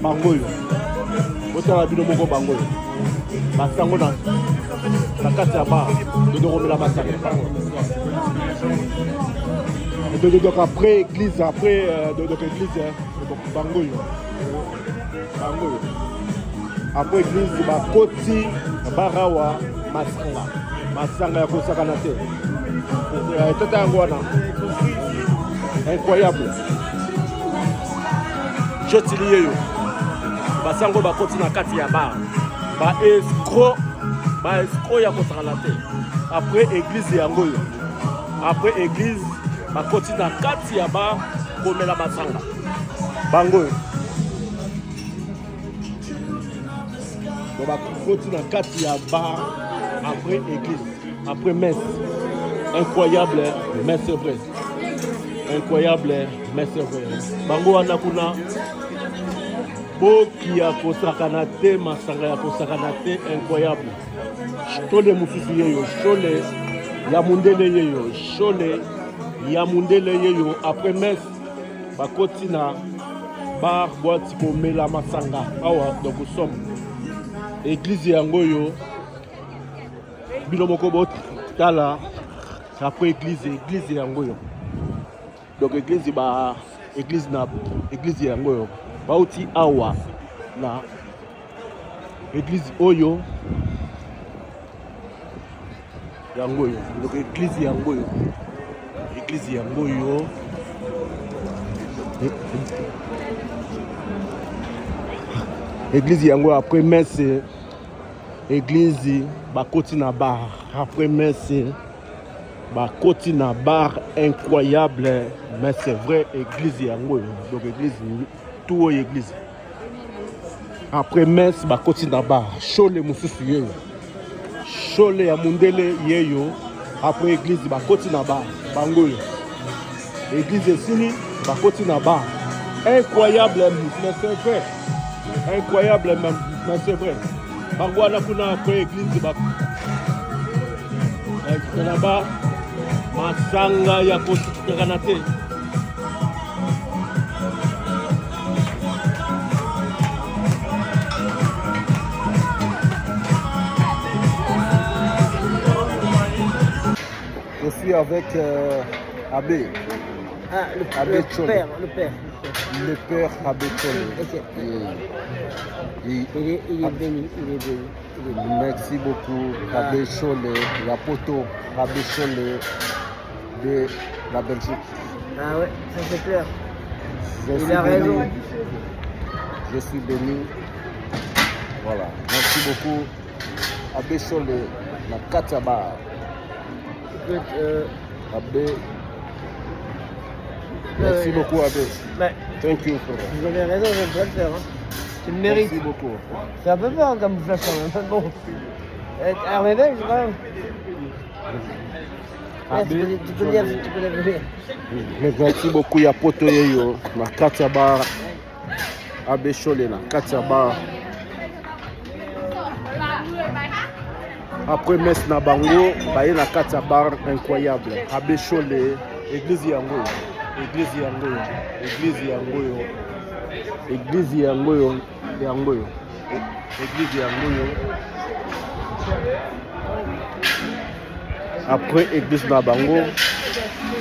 Bangoyo. Botala bino moko bangoyo. Basango na kati ya bar. Dodo komela masanga. Donc après église, donc église, bangoyo. Bangoyo. Après église, bakoti barawa masanga. Masanga ya kosakana te. Tata yango wana. Incroyable. Je tili yo. Basango bakoti na kati ya bar. Ba escroc ya kosakana te. Après église yango yo. Après église, bakoti na kati ya bar komela masanga. Bangoyo. Bakoti na kati ya bar après église, après messe. Incroyable, mais c'est vrai. Incroyable, mais c'est vrai. Bango wana kuna boki ya kosakana te, masanga ya kosakana te, incroyable. Shole mususu yeyo, shole ya mundele yeyo, shole ya mundele yeyo. Après messe, bakoti na bar boîte komela masanga. Awa, donc nous sommes église yangoyo. Bino moko bot tala après église yangoyo. Donc église yangoyo. Bauti awa na église oyo yangoyo. Donc église yangoyo. Église yangoyo. Église yangoyo après messe. Église bakoti na bar après messe bakoti na bar incroyable, mais c'est vrai. Église yango donc église tout église après messe bakoti na bar shole mususu yeyo shole ya mundele yeyo après église bakoti na bar bangoyo église esili bakoti na bar incroyable, mais c'est vrai. Incroyable, mais c'est vrai. Bango wana kuna après église là-bas masanga ya kosikana te. Je suis avec Abbé. Ah, le père. Le père Abbé Chole. Okay. Il est béni. Merci beaucoup, Abbé Chole, la poto, Abbé Chole de la Belgique. Ah ouais, ça c'est clair. Il a raison. Je suis béni. Voilà. Merci beaucoup, Abbé Chole, la Kataba. Abbé. Merci beaucoup, Abbé. Thank you for that. Vous avez raison, j'aime pas le faire. Hein. Tu le mérites. Merci beaucoup. C'est un peu fort comme flash quand même. Bon. À réveil, c'est quand même. Tu peux dire, tu peux l'appeler. Merci beaucoup, ya poto yeyo. Na Kataba. Abbé Chole, na Kataba. Après messe na bango, baye na Kataba incroyable. Abbé Chole, église yango. Église yangoyo. Après église na bango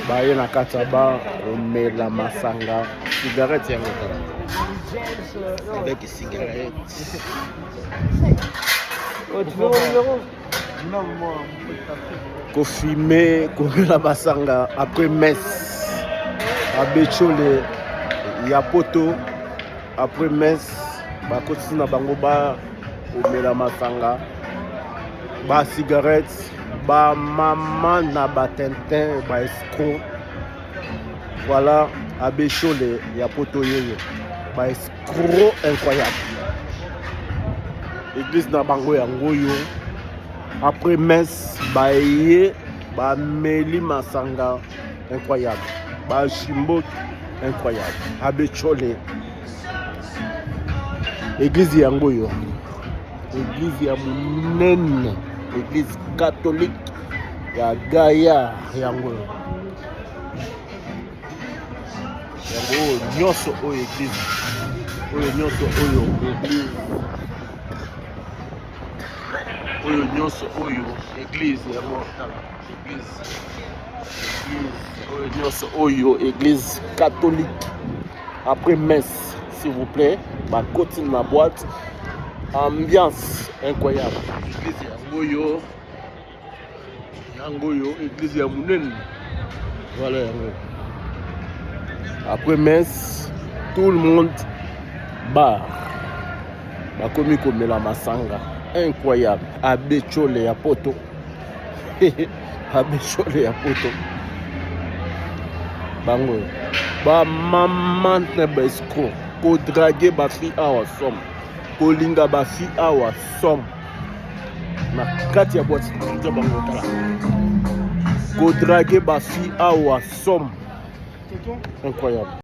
baye na Kataba omela masanga cigarette yango avec cigarette. Oh, tu veux mon numéro? Non, moi. Kofime komela masanga après messe. Abbé Chole ya poto après messe bakoti na bango ba omela masanga ba cigarette ba mama na ba tintin ba escroc. Voilà Abbé Chole ya poto yeyo ba escroc incroyable. Église na bango yango yo après messe baye ba meli masanga incroyable. Bashimbo incroyable. Abbé Chole. Église yangoyo. Église ya munene. Église catholique ya Gaïa yangoyo. Yango nyonso o église. oyo nyonso oyo église oyo nyonso oyo église ya mortala oyo nyonso oyo église catholique après messe s'il vous plaît bakoti na boîte ambiance incroyable église yango oyo église ya monene voilà yango après messe tout le monde bar bakomi komela masanga incroyable abechole ya poto abechole ya poto bango bamamante baescro kodrage bafi awa som kolinga bafi awa som na kati ya boîte nzo bango tala kodrage bafi awa som incroyable